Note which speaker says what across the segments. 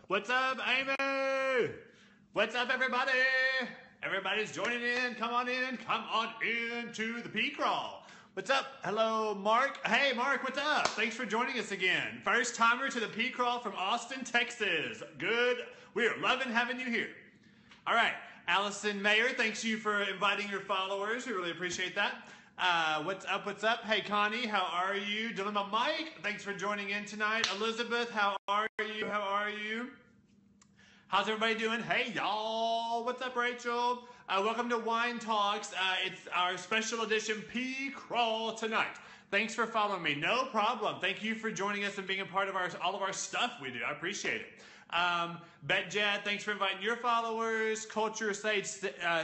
Speaker 1: What's up, Amy? What's up, everybody? Everybody's joining in. Come on in. Come on in to the P Crawl. What's up? Hello, Mark. Hey, Mark, what's up? Thanks for joining us again. First timer to the P Crawl from Austin, Texas. Good. We are loving having you here. All right. Allison Mayer, thanks you for inviting your followers. We really appreciate that. What's up? What's up? Hey, Connie, how are you? Dilemma Mike, thanks for joining in tonight. Elizabeth, how are you? How are you? How's everybody doing? Hey, y'all. What's up, Rachel? Welcome to Wine Talks. It's our special edition P Crawl tonight. Thanks for following me. No problem. Thank you for joining us and being a part of all of our stuff we do. I appreciate it. Jett, thanks for inviting your followers. Culture Sage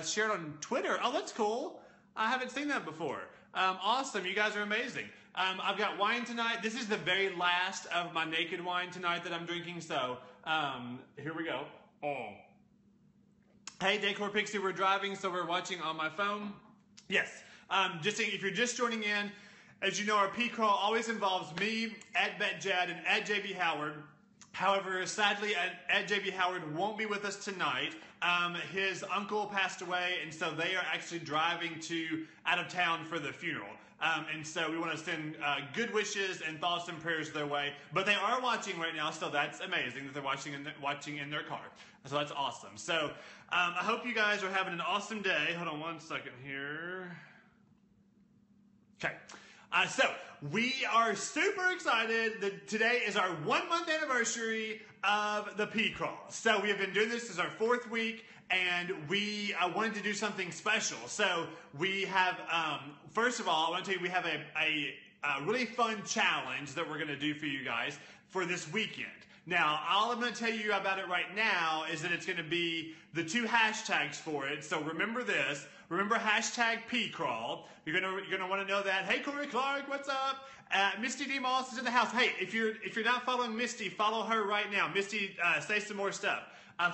Speaker 1: shared on Twitter. Oh, that's cool. I haven't seen that before. Awesome. You guys are amazing. I've got wine tonight. This is the very last of my naked wine tonight that I'm drinking. So here we go. Oh. Hey, Decor Pixie, we're driving, so we're watching on my phone. Yes. If you're just joining in, as you know, our P Crawl always involves me, at BetJad, and at JB Howard. However, sadly, Ed JB Howard won't be with us tonight. His uncle passed away, and so they are actually driving out of town for the funeral. And so we want to send good wishes and thoughts and prayers their way. But they are watching right now, so that's amazing that they're watching in their car. So that's awesome. So I hope you guys are having an awesome day. Hold on one second here. Okay. So we are super excited that today is our 1 month anniversary of the P Crawl. So we have been doing this as our 4th week, and we wanted to do something special. So we have, first of all, I want to tell you we have a really fun challenge that we're going to do for you guys for this weekend. Now, all I'm going to tell you about it right now is that it's going to be the 2 hashtags for it. So remember this. Remember hashtag PCrawl. You're gonna want to know that. Hey, Corey Clark, what's up? Misti Moss is in the house. Hey, if you're not following Misty, follow her right now. Misty, say some more stuff.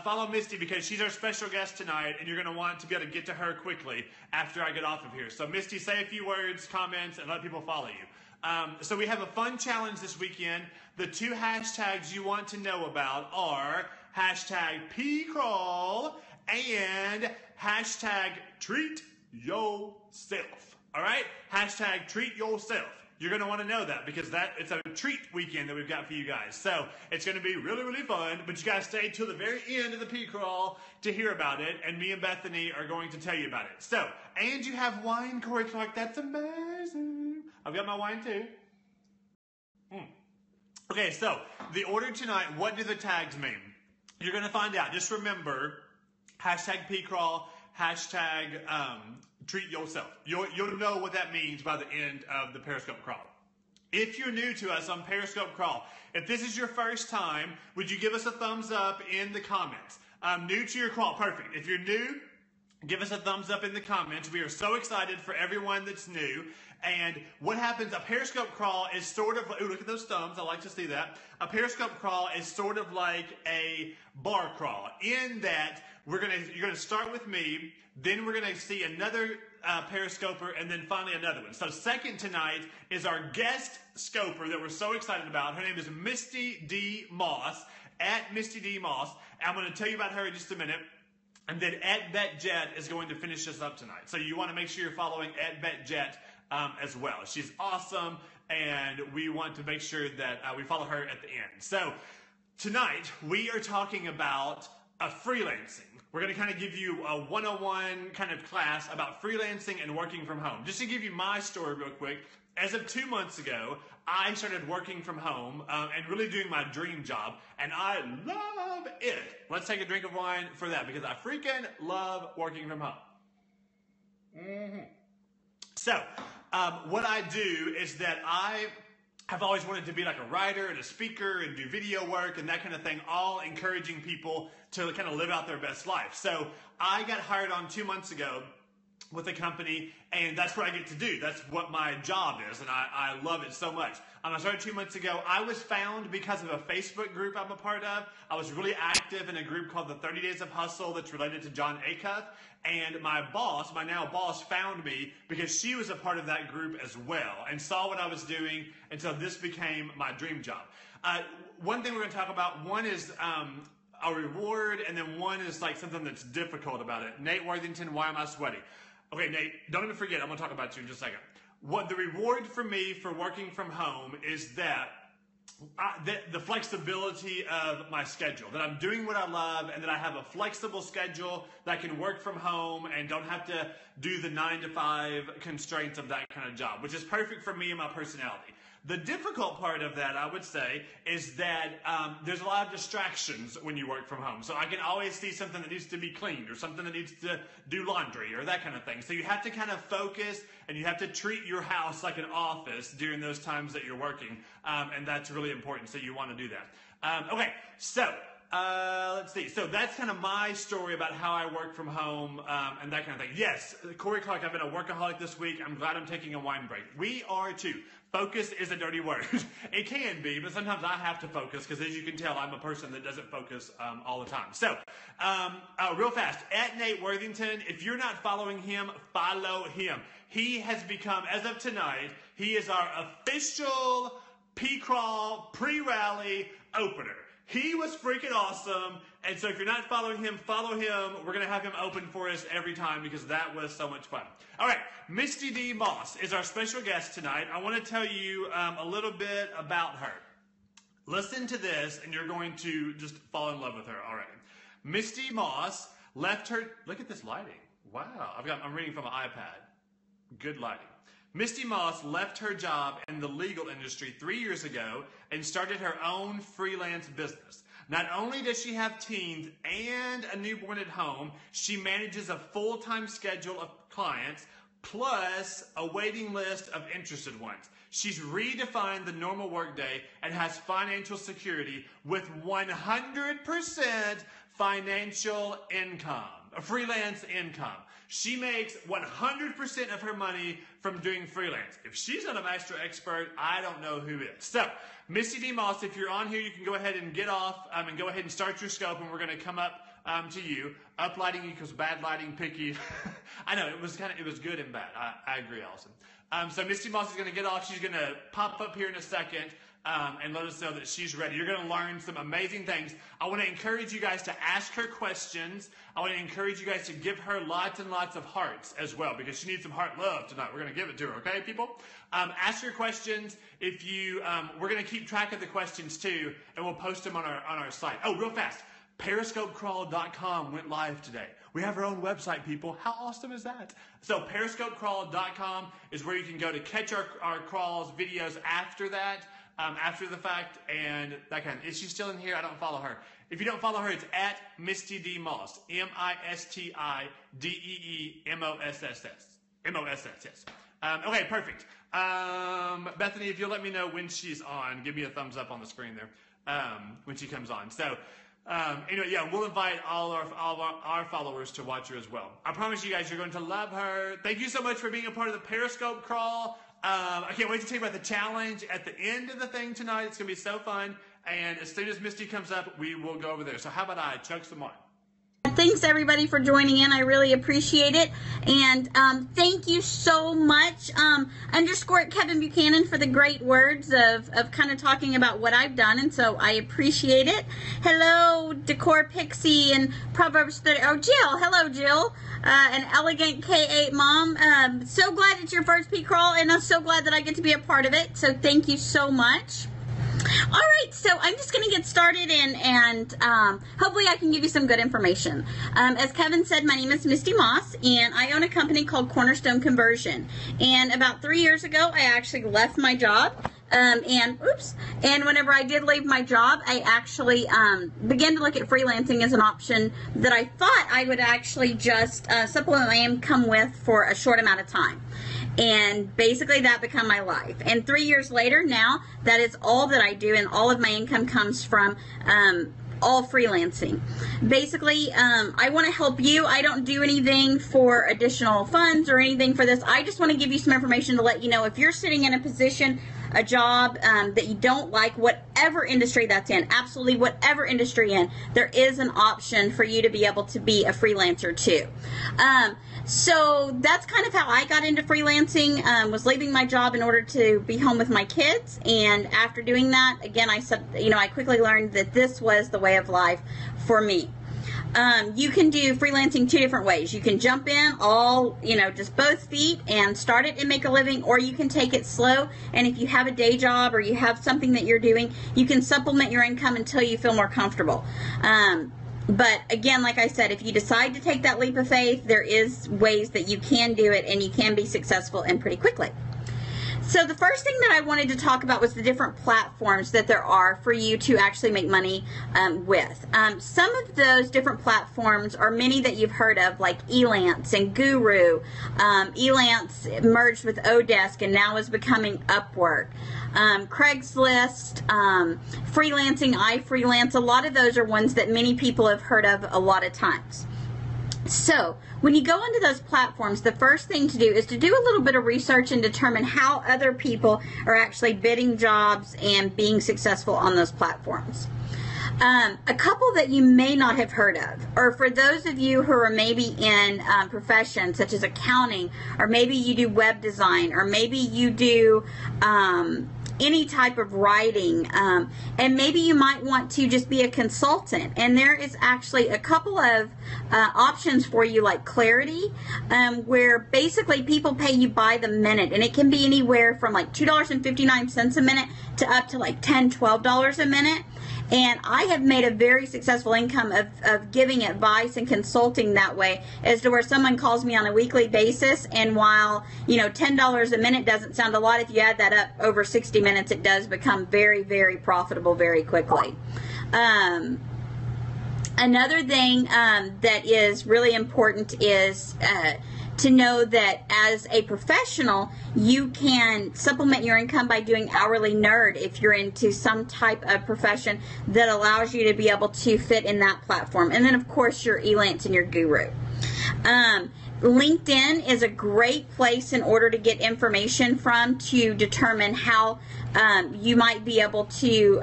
Speaker 1: Follow Misty because she's our special guest tonight, and you're going to want to be able to get to her quickly after I get off of here. So Misty, say a few words, comments, and let people follow you. So we have a fun challenge this weekend. The 2 hashtags you want to know about are hashtag PCrawl and hashtag treat yourself. All right? Hashtag treat yourself. You're going to want to know that because it's a treat weekend that we've got for you guys. So it's going to be really, really fun, but you guys stay till the very end of the P Crawl to hear about it, and me and Bethany are going to tell you about it. So, and you have wine, Corey Clark. That's amazing. I've got my wine too. Okay, so the order tonight, what do the tags mean? You're going to find out. Just remember, hashtag P Crawl, hashtag treat yourself. You'll know what that means by the end of the Periscope crawl. If you're new to us on Periscope crawl, if this is your first time, would you give us a thumbs up in the comments? New to your crawl, perfect. If you're new, give us a thumbs up in the comments. We are so excited for everyone that's new. And what happens, a Periscope crawl is sort of, ooh, look at those thumbs. I like to see that. A Periscope crawl is sort of like a bar crawl in that you're going to start with me, then we're going to see another Periscoper, and then finally another one. So second tonight is our guest scoper that we're so excited about. Her name is Misti Moss, at Misti Moss. I'm going to tell you about her in just a minute. And then at BetJad is going to finish us up tonight. So you want to make sure you're following at BetJad as well. She's awesome, and we want to make sure that we follow her at the end. So tonight we are talking about freelancing. We're going to kind of give you a 101 kind of class about freelancing and working from home. Just to give you my story real quick, as of 2 months ago, I started working from home and really doing my dream job, and I love it. Let's take a drink of wine for that because I freaking love working from home. So, what I do is that I've always wanted to be like a writer and a speaker and do video work and that kind of thing, all encouraging people to kind of live out their best life. So I got hired on 2 months ago with a company, and that's what I get to do. That's what my job is, and I love it so much. I started 2 months ago. I was found because of a Facebook group I'm a part of. I was really active in a group called the 30 Days of Hustle that's related to John Acuff, and my boss, my now boss, found me because she was a part of that group as well and saw what I was doing, and so this became my dream job. One thing we're going to talk about, one is a reward, and then one is like something that's difficult about it. Nate Worthington, why am I sweaty? Okay, Nate, don't even forget, I'm going to talk about you in just a second. What the reward for me for working from home is that the flexibility of my schedule, that I'm doing what I love and that I have a flexible schedule that I can work from home and don't have to do the 9 to 5 constraints of that kind of job, which is perfect for me and my personality. The difficult part of that, I would say, is that there's a lot of distractions when you work from home. So I can always see something that needs to be cleaned or something that needs to do laundry or that kind of thing. So you have to kind of focus and you have to treat your house like an office during those times that you're working. And that's really important. So you want to do that. Okay, so let's see. So that's kind of my story about how I work from home and that kind of thing. Yes, Corey Clark, I've been a workaholic this week. I'm glad I'm taking a wine break. We are too. Focus is a dirty word. It can be, but sometimes I have to focus because, as you can tell, I'm a person that doesn't focus all the time. So, real fast, at Nate Worthington, if you're not following him, follow him. He has become, as of tonight, he is our official P-Crawl pre-rally opener. He was freaking awesome, and so if you're not following him, follow him. We're going to have him open for us every time because that was so much fun. All right, Misti Moss is our special guest tonight. I want to tell you a little bit about her. Listen to this, and you're going to just fall in love with her already. Misti Moss left her... Look at this lighting. Wow, I'm reading from an iPad. Good lighting. Misti Moss left her job in the legal industry 3 years ago and started her own freelance business. Not only does she have teens and a newborn at home, she manages a full-time schedule of clients plus a waiting list of interested ones. She's redefined the normal workday and has financial security with 100% financial income, a freelance income. She makes 100% of her money from doing freelance. If she's not a master expert, I don't know who is. So, Misti Moss, if you're on here, you can go ahead and get off and go ahead and start your scope, and we're going to come up to you. Up lighting equals bad lighting, picky. I know, it was good and bad. I agree, Allison. So Misti Moss is going to get off. She's going to pop up here in a second. And let us know that she's ready. You're going to learn some amazing things. I want to encourage you guys to ask her questions. I want to encourage you guys to give her lots and lots of hearts as well because she needs some heart love tonight. We're going to give it to her, okay, people? Ask her questions. If you, we're going to keep track of the questions too, and we'll post them on our site. Oh, real fast. Periscopecrawl.com went live today. We have our own website, people. How awesome is that? So periscopecrawl.com is where you can go to catch our crawls, videos after that. After the fact, and that kind of... Is she still in here? I don't follow her. If you don't follow her, it's at Misti Moss. M-I-S-T-I-D-E-E-M-O-S-S-S. M-O-S-S, yes. Okay, perfect. Bethany, if you'll let me know when she's on, give me a thumbs up on the screen there when she comes on. So, anyway, yeah, we'll invite all our followers to watch her as well. I promise you guys, you're going to love her. Thank you so much for being a part of the Periscope crawl. I can't wait to tell you about the challenge at the end of the thing tonight. It's going to be so fun. And as soon as Misti comes up, we will go over there. So how about I chug some wine?
Speaker 2: Thanks, everybody, for joining in. I really appreciate it. And thank you so much, _ Kevin Buchanan, for the great words of kind of talking about what I've done. And so I appreciate it. Hello, Decor Pixie and Proverbs 30. Oh, Jill. Hello, Jill. An Elegant K8 Mom. So glad it's your first P-Crawl, and I'm so glad that I get to be a part of it. So thank you so much. All right, so I'm just going to get started, and hopefully I can give you some good information. As Kevin said, my name is Misti Moss, and I own a company called Cornerstone Conversion. And about 3 years ago, I actually left my job. And whenever I did leave my job, I actually began to look at freelancing as an option that I thought I would actually just supplement my income with for a short amount of time. And basically that became my life. And 3 years later now, that is all that I do, and all of my income comes from all freelancing. Basically, I want to help you. I don't do anything for additional funds or anything for this. I just want to give you some information to let you know if you're sitting in a position a job that you don't like, whatever industry that's in, absolutely whatever industry in, there is an option for you to be able to be a freelancer too. So that's kind of how I got into freelancing, was leaving my job in order to be home with my kids. And after doing that, again, I quickly learned that this was the way of life for me. You can do freelancing two different ways. You can jump in just both feet and start it and make a living, or you can take it slow. And if you have a day job or you have something that you're doing, you can supplement your income until you feel more comfortable. But again, like I said, if you decide to take that leap of faith, there is ways that you can do it and you can be successful and pretty quickly. So the first thing that I wanted to talk about was the different platforms that there are for you to actually make money with. Some of those different platforms are many that you've heard of, like Elance and Guru. Elance merged with Odesk and now is becoming Upwork. Craigslist, Freelancing, iFreelance, a lot of those are ones that many people have heard of a lot of times. So when you go onto those platforms, the first thing to do is to do a little bit of research and determine how other people are actually bidding jobs and being successful on those platforms. A couple that you may not have heard of, or for those of you who are maybe in professions such as accounting, or maybe you do web design, or maybe you do any type of writing, and maybe you might want to just be a consultant. And there is actually a couple of options for you, like Clarity, where basically people pay you by the minute, and it can be anywhere from like $2.59 a minute to up to like $10, $12 a minute. And I have made a very successful income of giving advice and consulting that way, as to where someone calls me on a weekly basis, and while, $10 a minute doesn't sound a lot, if you add that up over 60 minutes, it does become very, very profitable very quickly. Another thing that is really important is to know that as a professional, you can supplement your income by doing hourly nerd if you're into some type of profession that allows you to be able to fit in that platform. And then, of course, your Elance and your Guru. LinkedIn is a great place in order to get information from, to determine how you might be able to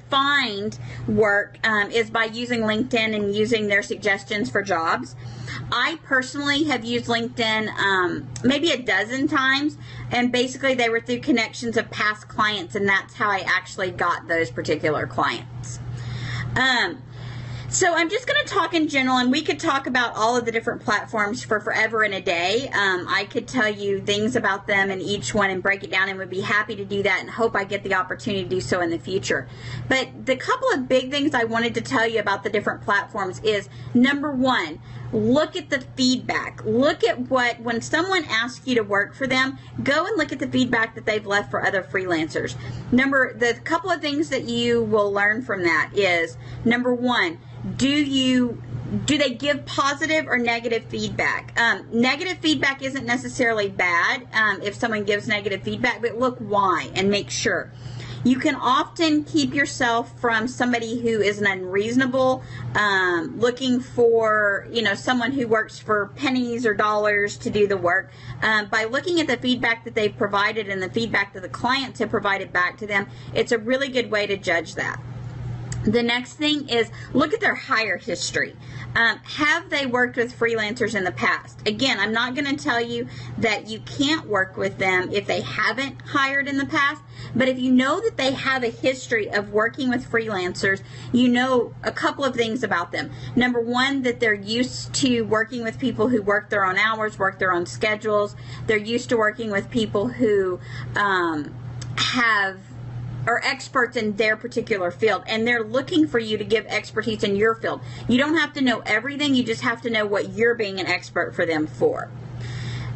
Speaker 2: find work, is by using LinkedIn and using their suggestions for jobs. I personally have used LinkedIn maybe a dozen times, and basically they were through connections of past clients, and that's how I actually got those particular clients. So I'm just going to talk in general, and we could talk about all of the different platforms for forever and a day. I could tell you things about them and each one and break it down, and would be happy to do that, and hope I get the opportunity to do so in the future. But the couple of big things I wanted to tell you about the different platforms is, number one, look at the feedback. Look at when someone asks you to work for them, go and look at the feedback that they've left for other freelancers. The couple of things that you will learn from that is, number one, do they give positive or negative feedback? Negative feedback isn't necessarily bad if someone gives negative feedback, but look why and make sure. You can often keep yourself from somebody who is an unreasonable, looking for, someone who works for pennies or dollars to do the work, by looking at the feedback that they've provided and the feedback that the clients have provided back to them. It's a really good way to judge that. The next thing is, look at their hire history. Have they worked with freelancers in the past? Again, I'm not going to tell you that you can't work with them if they haven't hired in the past, but if you know that they have a history of working with freelancers, you know a couple of things about them. Number one, that they're used to working with people who work their own hours, work their own schedules. They're used to working with people who are experts in their particular field, and they're looking for you to give expertise in your field. You don't have to know everything, you just have to know what you're being an expert for them for.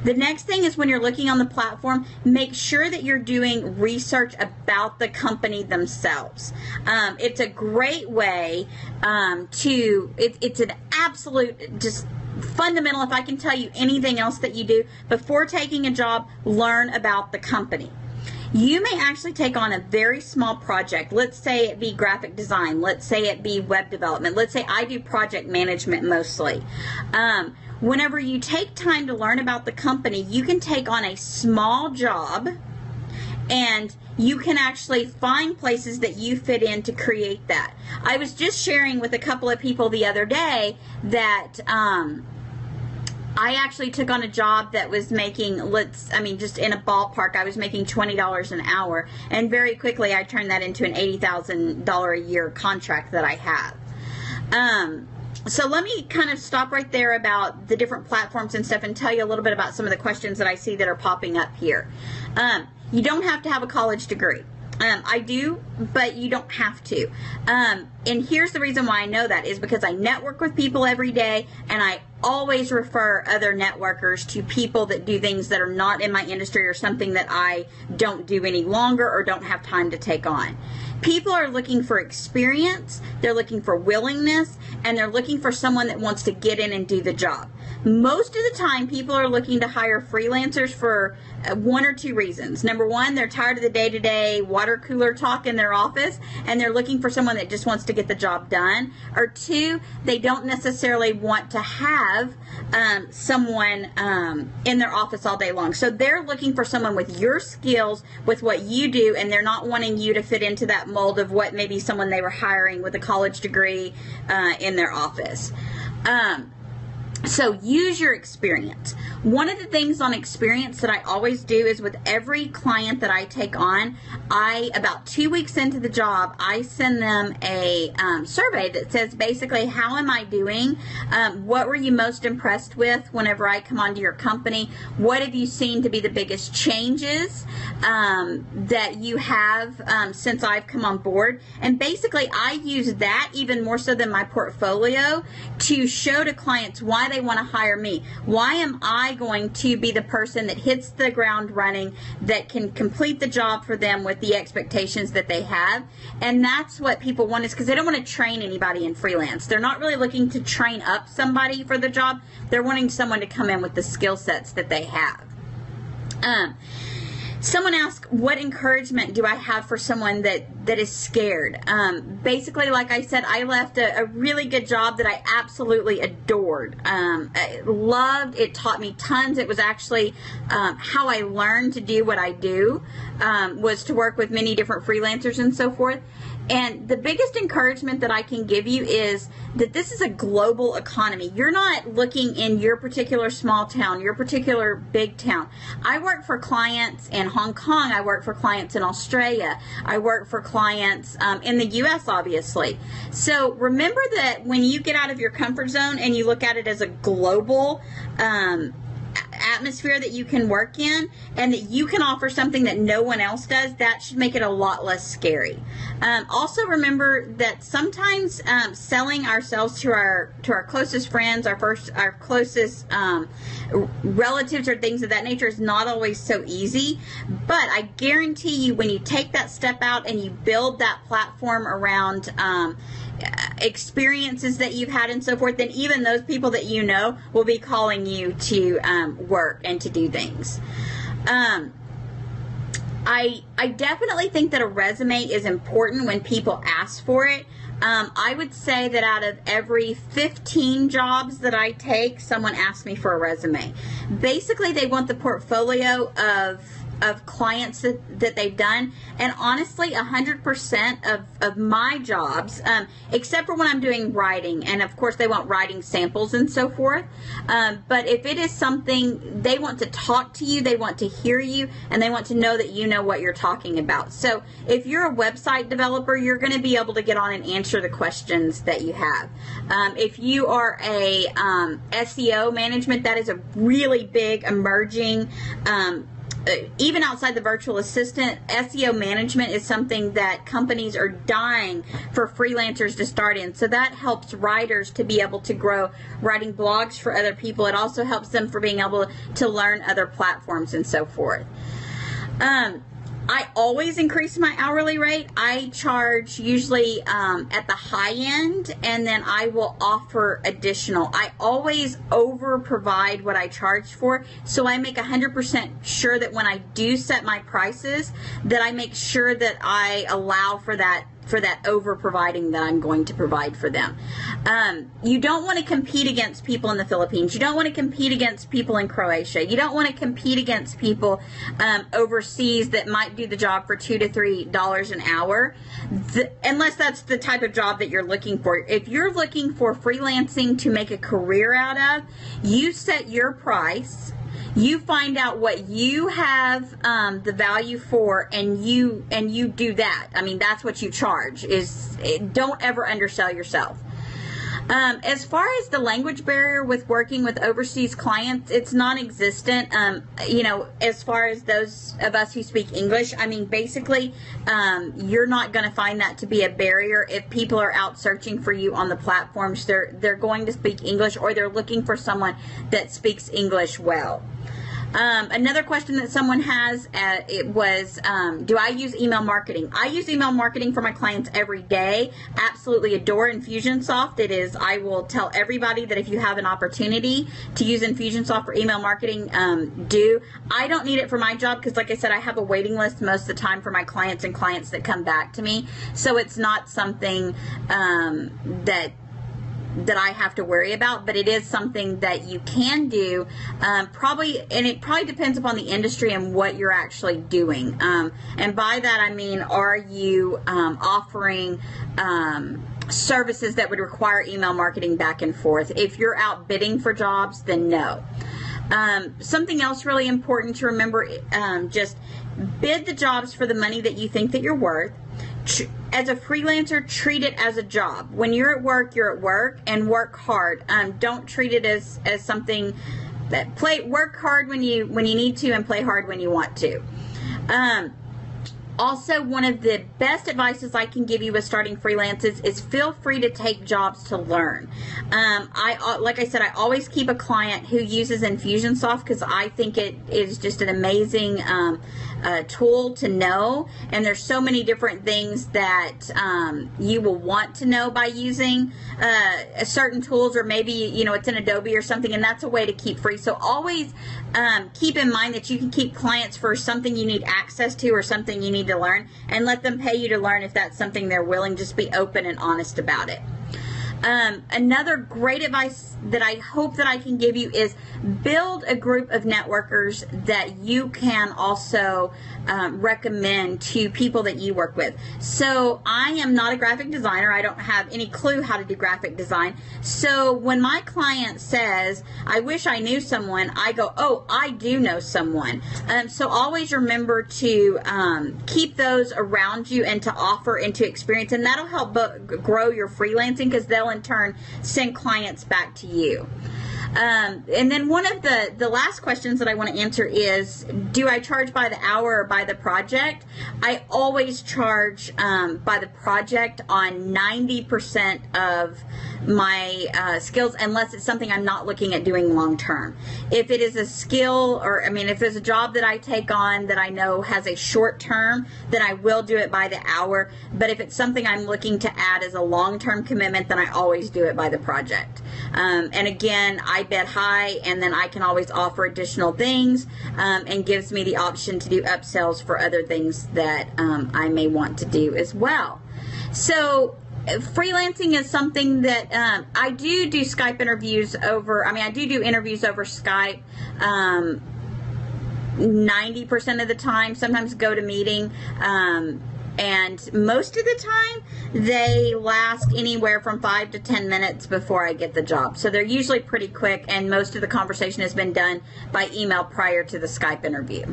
Speaker 2: The next thing is, when you're looking on the platform, make sure that you're doing research about the company themselves. It's a great way it's an absolute, just fundamental, if I can tell you anything else that you do, before taking a job, learn about the company. You may actually take on a very small project. Let's say it be graphic design. Let's say it be web development. Let's say I do project management mostly. whenever you take time to learn about the company, you can take on a small job and you can actually find places that you fit in to create that. I was just sharing with a couple of people the other day that I actually took on a job that was making, just in a ballpark, I was making $20 an hour. And very quickly, I turned that into an $80,000 a year contract that I have. So let me kind of stop right there about the different platforms and stuff and tell you a little bit about some of the questions that I see that are popping up here. You don't have to have a college degree. I do, but you don't have to. And here's the reason why I know that is because I network with people every day, and I always refer other networkers to people that do things that are not in my industry or something that I don't do any longer or don't have time to take on. People are looking for experience, they're looking for willingness, and they're looking for someone that wants to get in and do the job. Most of the time, people are looking to hire freelancers for one or two reasons. Number one, they're tired of the day-to-day water cooler talk in their office, and they're looking for someone that just wants to get the job done. Or two, they don't necessarily want to have someone in their office all day long. So they're looking for someone with your skills, with what you do, and they're not wanting you to fit into that mold of what maybe someone they were hiring with a college degree in their office. So use your experience. One of the things on experience that I always do is with every client that I take on, about 2 weeks into the job, I send them a survey that says basically, how am I doing? What were you most impressed with whenever I come onto your company? What have you seen to be the biggest changes that you have since I've come on board? And basically, I use that even more so than my portfolio to show to clients why they want to hire me. Why am I going to be the person that hits the ground running, that can complete the job for them with the expectations that they have? And that's what people want, is because they don't want to train anybody in freelance. They're not really looking to train up somebody for the job. They're wanting someone to come in with the skill sets that they have. Someone asked, what encouragement do I have for someone that is scared? Basically, like I said, I left a really good job that I absolutely adored. I loved. It taught me tons. It was actually how I learned to do what I do, was to work with many different freelancers and so forth. And the biggest encouragement that I can give you is that this is a global economy. You're not looking in your particular small town, your particular big town. I work for clients in Hong Kong. I work for clients in Australia. I work for clients in the U.S., obviously. So remember that when you get out of your comfort zone and you look at it as a global atmosphere that you can work in, and that you can offer something that no one else does, that should make it a lot less scary. Also remember that sometimes selling ourselves to our closest friends, our closest relatives or things of that nature is not always so easy. But I guarantee you, when you take that step out and you build that platform around experiences that you've had and so forth, then even those people that you know will be calling you to work and to do things. I definitely think that a resume is important when people ask for it. I would say that out of every 15 jobs that I take, someone asks me for a resume. Basically, they want the portfolio of clients that they've done. And honestly, 100% of my jobs, except for when I'm doing writing, and of course they want writing samples and so forth, but if it is something, they want to talk to you, they want to hear you, and they want to know that you know what you're talking about. So if you're a website developer, you're going to be able to get on and answer the questions that you have. If you are a SEO management, that is a really big emerging even outside the virtual assistant, SEO management is something that companies are dying for freelancers to start in. So that helps writers to be able to grow writing blogs for other people. It also helps them for being able to learn other platforms and so forth. I always increase my hourly rate. I charge usually at the high end, and then I will offer additional. I always over provide what I charge for, so I make 100% sure that when I do set my prices, that I make sure that I allow for that over providing that I'm going to provide for them. You don't want to compete against people in the Philippines. You don't want to compete against people in Croatia. You don't want to compete against people overseas that might do the job for $2 to $3 an hour, unless that's the type of job that you're looking for. If you're looking for freelancing to make a career out of, you set your price. You find out what you have the value for, and you do that. I mean, that's what you charge. Don't ever undersell yourself. As far as the language barrier with working with overseas clients, it's non-existent. As far as those of us who speak English, I mean, basically, you're not going to find that to be a barrier. If people are out searching for you on the platforms, they're going to speak English, or they're looking for someone that speaks English well. Another question that someone has, do I use email marketing? I use email marketing for my clients every day. Absolutely adore Infusionsoft. I will tell everybody that if you have an opportunity to use Infusionsoft for email marketing, do. I don't need it for my job because, like I said, I have a waiting list most of the time for my clients and clients that come back to me. So it's not something that I have to worry about, but it is something that you can do, and it probably depends upon the industry and what you're actually doing. And by that I mean, are you offering services that would require email marketing back and forth? If you're out bidding for jobs, then no. Something else really important to remember, just bid the jobs for the money that you think that you're worth. As a freelancer, treat it as a job. When you're at work, and work hard. Don't treat it as something that work hard when you need to, and play hard when you want to. Also, one of the best advices I can give you with starting freelances is feel free to take jobs to learn. Like I said, I always keep a client who uses Infusionsoft because I think it is just an amazing tool to know, and there's so many different things that you will want to know by using certain tools, or maybe it's in Adobe or something, and that's a way to keep free. So always keep in mind that you can keep clients for something you need access to or something you need to learn, and let them pay you to learn if that's something they're willing. Just be open and honest about it. Another great advice that I hope that I can give you is build a group of networkers that you can also recommend to people that you work with. So I am not a graphic designer. I don't have any clue how to do graphic design. So when my client says, I wish I knew someone, I go, oh, I do know someone. So always remember to keep those around you and to offer and to experience, and that'll help grow your freelancing, because they'll in turn send clients back to you. And then one of the last questions that I want to answer is, do I charge by the hour or by the project? I always charge by the project on 90% of my skills, unless it's something I'm not looking at doing long term. If it is a skill, or if there's a job that I take on that I know has a short term, then I will do it by the hour. But if it's something I'm looking to add as a long-term commitment, then I always do it by the project. And again, I bid high, and then I can always offer additional things, and gives me the option to do upsells for other things that I may want to do as well. So freelancing is something that I do Skype interviews over. I do interviews over Skype 90% of the time. Sometimes go to meeting. And most of the time, they last anywhere from 5 to 10 minutes before I get the job. So they're usually pretty quick, and most of the conversation has been done by email prior to the Skype interview.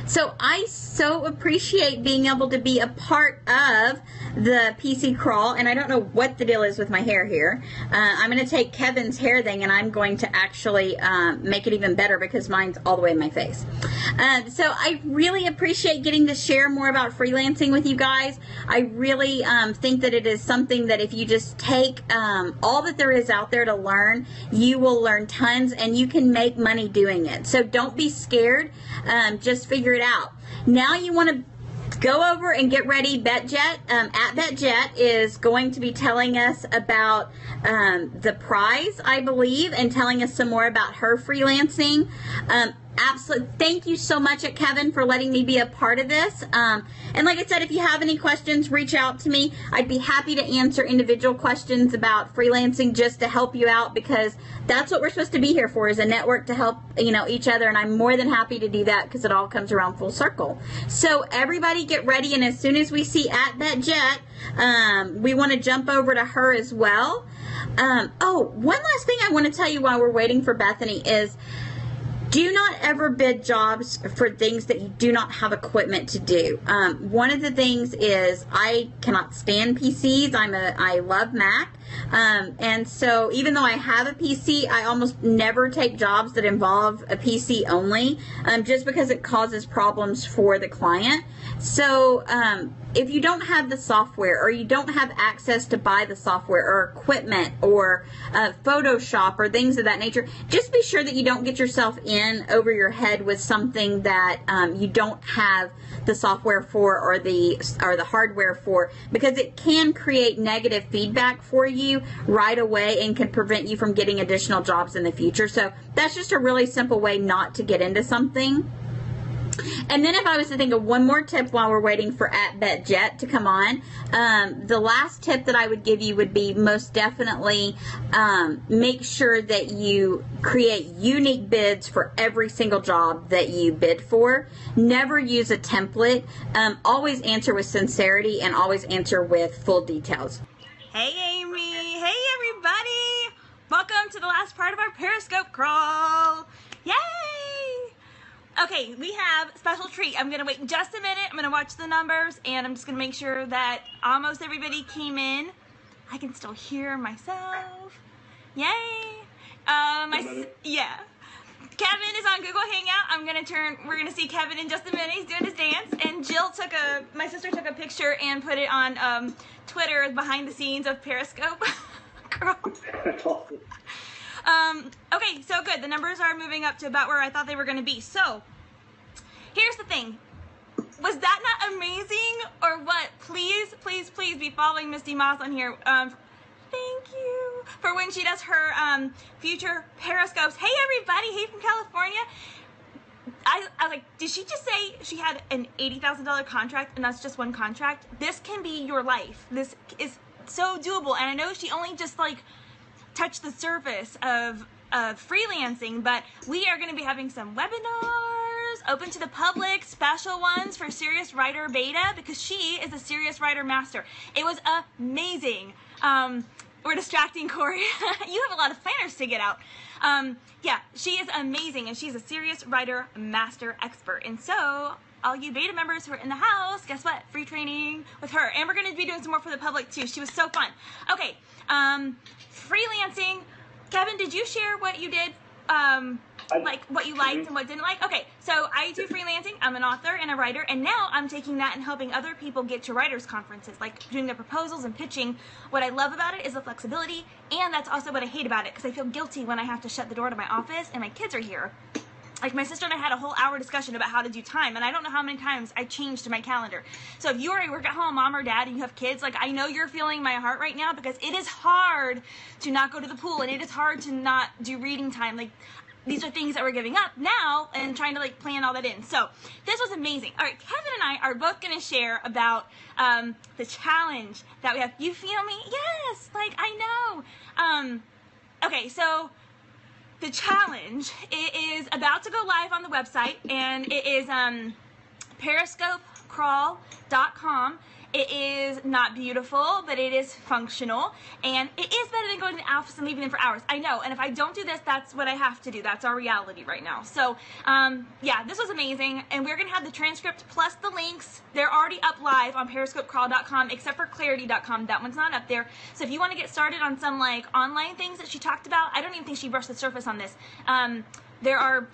Speaker 2: So I so appreciate being able to be a part of the PC crawl, and I don't know what the deal is with my hair here. I'm going to take Kevin's hair thing, and I'm going to actually make it even better because mine's all the way in my face. So I really appreciate getting to share more about freelancing with you guys. I really think that it is something that if you just take all that there is out there to learn, you will learn tons, and you can make money doing it. So don't be scared. Just figure it out. Now you want to go over and get ready. Jett at Jett is going to be telling us about the prize, I believe, and telling us some more about her freelancing. Absolutely. Thank you so much, Kevin, for letting me be a part of this. And like I said, if you have any questions, reach out to me. I'd be happy to answer individual questions about freelancing just to help you out, because that's what we're supposed to be here for, is a network to help, each other. And I'm more than happy to do that, because it all comes around full circle. So everybody get ready. And as soon as we see @Jett, we want to jump over to her as well. One last thing I want to tell you while we're waiting for Bethany is, do not ever bid jobs for things that you do not have equipment to do. One of the things is I cannot stand PCs. I love Mac. And so even though I have a PC, I almost never take jobs that involve a PC only, just because it causes problems for the client. So if you don't have the software, or you don't have access to buy the software or equipment or Photoshop or things of that nature, just be sure that you don't get yourself in over your head with something that you don't have the software for or the hardware for, because it can create negative feedback for you right away and can prevent you from getting additional jobs in the future. So that's just a really simple way not to get into something. And then if I was to think of one more tip while we're waiting for @Jett to come on, the last tip that I would give you would be most definitely make sure that you create unique bids for every single job that you bid for. Never use a template. Always answer with sincerity and always answer with full details.
Speaker 3: Hey Amy, hey everybody! Welcome to the last part of our Periscope crawl. Yay! Okay, we have a special treat. I'm going to wait just a minute. I'm going to watch the numbers, and I'm just going to make sure that almost everybody came in. I can still hear myself. Yay! Yeah. Kevin is on Google Hangout. We're going to see Kevin in just a minute. He's doing his dance. And my sister took a picture and put it on Twitter, behind the scenes of Periscope. Girl.
Speaker 4: That's awesome.
Speaker 3: Okay, so good. The numbers are moving up to about where I thought they were going to be. So, here's the thing. Was that not amazing or what? Please, please, please be following Misti Moss on here. Thank you for when she does her future Periscopes. Hey, everybody. Hey, from California. I was like, did she just say she had an $80,000 contract and that's just one contract? This can be your life. This is so doable. And I know she only just touch the surface of freelancing, but we are going to be having some webinars open to the public, special ones for Serious Writer Beta, because she is a Serious Writer Master. It was amazing. We're distracting Corey. You have a lot of planners to get out. Yeah, she is amazing, and she's a Serious Writer Master expert. And so all you beta members who are in the house, guess what? Free training with her. And we're going to be doing some more for the public too. She was so fun. Okay. Freelancing. Kevin, did you share what you did, what you liked and what didn't like? Okay, so I do freelancing. I'm an author and a writer, and now I'm taking that and helping other people get to writers' conferences, like doing their proposals and pitching. What I love about it is the flexibility, and that's also what I hate about it, because I feel guilty when I have to shut the door to my office and my kids are here. Like, my sister and I had a whole hour discussion about how to do time, and I don't know how many times I changed my calendar. So if you already work at home, mom or dad, and you have kids, I know you're feeling my heart right now, because it is hard to not go to the pool, and it is hard to not do reading time. These are things that we're giving up now and trying to, plan all that in. So this was amazing. All right, Kevin and I are both going to share about the challenge that we have. You feel me? Yes, I know. Okay, so the challenge, it is about to go live on the website, and it is periscopecrawl.com. It is not beautiful, but it is functional, and it is better than going to the office and leaving them for hours. I know, and if I don't do this, that's what I have to do. That's our reality right now. So, yeah, this was amazing, and we're going to have the transcript plus the links. They're already up live on periscopecrawl.com, except for clarity.com. That one's not up there. So if you want to get started on some, online things that she talked about, I don't even think she brushed the surface on this. There are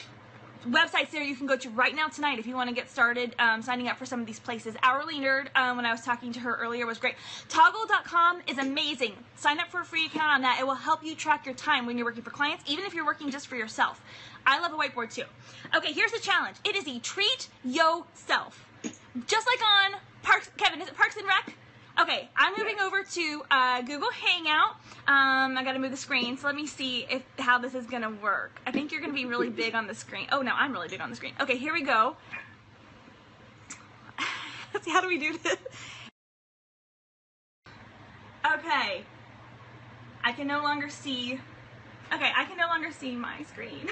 Speaker 3: websites there you can go to right now tonight if you want to get started signing up for some of these places. Hourly Nerd, when I was talking to her earlier, was great. Toggle.com is amazing. Sign up for a free account on that. It will help you track your time when you're working for clients, even if you're working just for yourself. I love a whiteboard too. Okay, here's the challenge. It is a treat yourself. Just like on Parks, Kevin, is it Parks and Rec? Okay, I'm moving over to Google Hangout. I gotta move the screen, so let me see how this is gonna work. I think you're gonna be really big on the screen. Oh no, I'm really big on the screen. Okay, here we go. Let's see, how do we do this? Okay. I can no longer see. Okay, I can no longer see my screen.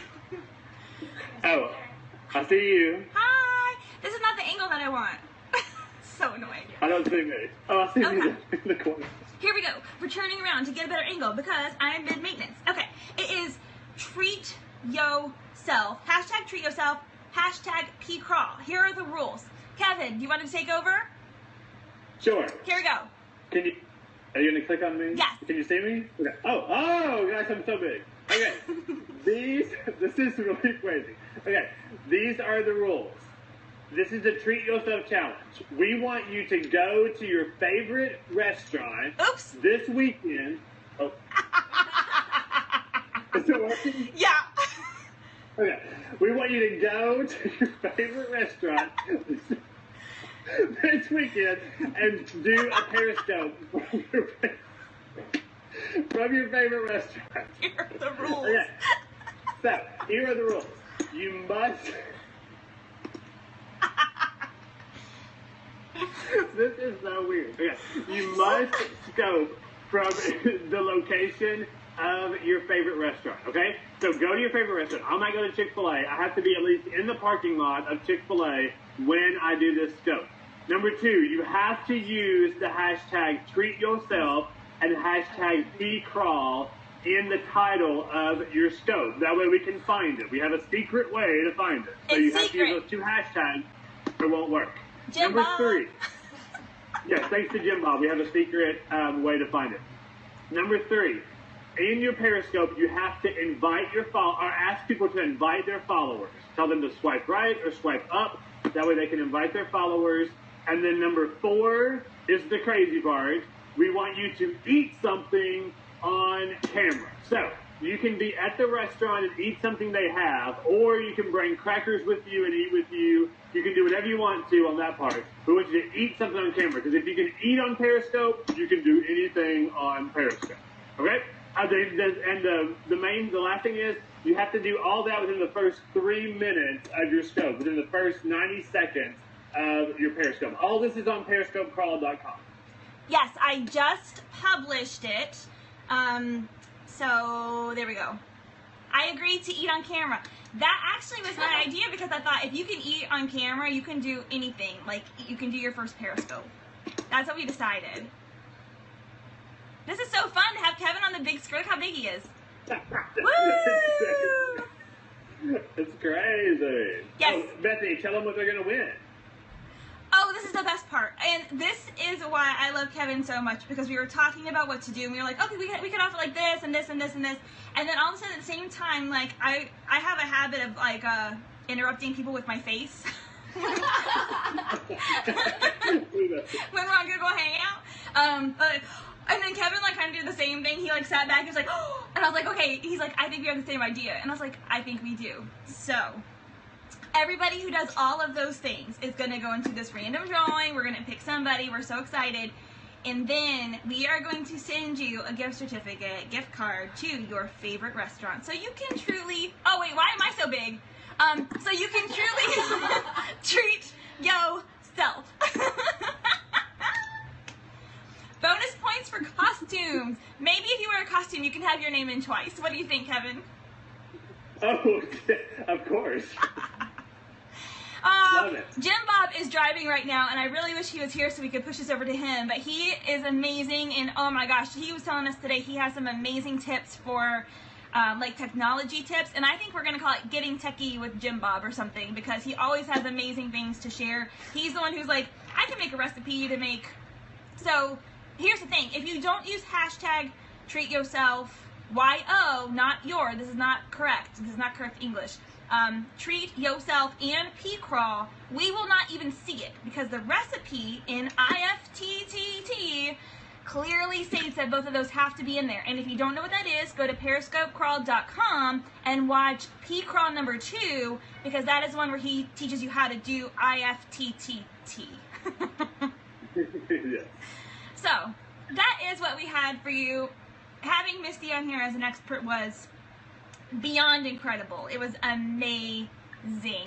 Speaker 4: Oh, I see you.
Speaker 3: Hi! This is not the angle that I want. So annoying.
Speaker 4: I don't see me. Oh, I see me in the corner.
Speaker 3: Here we go. We're turning around to get a better angle because I am mid-maintenance. Okay, it is treat yourself. Hashtag treat yourself. Hashtag pcrawl. Here are the rules. Kevin, do you want to take over?
Speaker 4: Sure.
Speaker 3: Here we go.
Speaker 4: Are you going to click on me?
Speaker 3: Yes.
Speaker 4: Can you see me? Okay. Oh, gosh, I'm so big. Okay. This is really crazy. Okay, these are the rules. This is a treat yourself challenge. We want you to go to your favorite restaurant.
Speaker 3: Oops.
Speaker 4: This weekend. Oh. Is it working?
Speaker 3: Yeah.
Speaker 4: Okay. We want you to go to your favorite restaurant this weekend and do a Periscope from your favorite restaurant.
Speaker 3: Here are the rules.
Speaker 4: Okay. So, here are the rules. You must... This is so weird. Okay. You must scope from the location of your favorite restaurant, okay? So go to your favorite restaurant. I might go to Chick-fil-A. I have to be at least in the parking lot of Chick-fil-A when I do this scope. Number 2, you have to use the hashtag treat yourself and hashtag pcrawl in the title of your scope. That way we can find it. We have a secret way to find it. So you have to use those 2 hashtags or it won't work.
Speaker 3: Jim
Speaker 4: Number
Speaker 3: Bob.
Speaker 4: 3. Yes, thanks to Jim Bob. We have a secret way to find it. Number 3. In your Periscope, you have to invite your or ask people to invite their followers. Tell them to swipe right or swipe up. That way they can invite their followers. And then number 4 is the crazy part. We want you to eat something on camera. So you can be at the restaurant and eat something they have, or you can bring crackers with you and eat with you. You can do whatever you want to on that part. We want you to eat something on camera, because if you can eat on Periscope, you can do anything on Periscope. Okay? The last thing is, you have to do all that within the first 3 minutes of your scope, within the first 90 seconds of your Periscope. All this is on periscopecrawl.com.
Speaker 3: Yes, I just published it. So there we go. I agreed to eat on camera. That actually was my idea, because I thought if you can eat on camera, you can do anything. Like, you can do your first Periscope. That's what we decided. This is so fun to have Kevin on the big screen. Look how big he is. Woo!
Speaker 4: It's crazy.
Speaker 3: Yes.
Speaker 4: Oh, Bethany, tell them what they're going to win.
Speaker 3: Oh, this is the best part. And this is why I love Kevin so much, because we were talking about what to do, and we were like, okay, we could offer like this and this and this and this. And then all of a sudden at the same time, like, I have a habit of like interrupting people with my face. When we're all gonna go hang out. And then Kevin like kind of did the same thing. He like sat back, he was like, oh, and I was like, okay. He's like, I think we have the same idea. And I was like, I think we do. So everybody who does all of those things is going to go into this random drawing. We're going to pick somebody. We're so excited. And then we are going to send you a gift certificate, gift card to your favorite restaurant. So you can truly, oh wait, why am I so big? So you can truly treat yourself. Bonus points for costumes. Maybe if you wear a costume, you can have your name in twice. What do you think, Kevin?
Speaker 4: Oh, of course. Love it.
Speaker 3: Jim Bob is driving right now, and I really wish he was here so we could push this over to him, but he is amazing, and oh my gosh, he was telling us today he has some amazing tips for like technology tips, and I think we're going to call it Getting Techie with Jim Bob or something, because he always has amazing things to share. He's the one who's like, I can make a recipe to make. So here's the thing, if you don't use hashtag treat yourself, Y-O, not your, this is not correct, this is not correct English, treat yourself and pcrawl, we will not even see it, because the recipe in IFTTT clearly states that both of those have to be in there. And if you don't know what that is, go to periscopecrawl.com and watch pcrawl number 2, because that is one where he teaches you how to do IFTTT.
Speaker 4: Yes.
Speaker 3: So that is what we had for you having Misti on here as an expert was beyond incredible. It was amazing.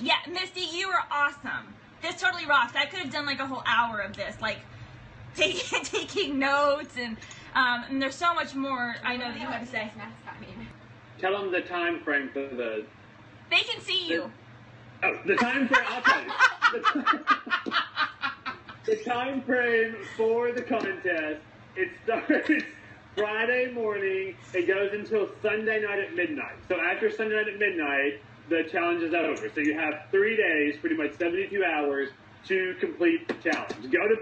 Speaker 3: Yeah, Misti, you were awesome. This totally rocks. I could have done like a whole hour of this, like taking notes, and there's so much more I know that you have to say.
Speaker 4: Tell them the time frame for the...
Speaker 3: They can see you.
Speaker 4: The time frame, I'll tell you. The time frame for the contest, it starts Friday morning. It goes until Sunday night at midnight. So after Sunday night at midnight, the challenge is over. So you have 3 days, pretty much 72 hours, to complete the challenge. Go to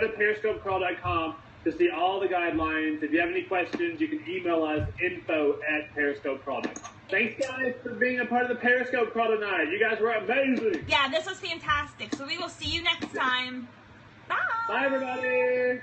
Speaker 4: periscopecrawl.com to see all the guidelines. If you have any questions, you can email us, info@periscopecrawl.com. Thanks, guys, for being a part of the Periscope Crawl tonight. You guys were amazing.
Speaker 3: Yeah, this was fantastic. So we will see you next time. Bye.
Speaker 4: Bye, everybody.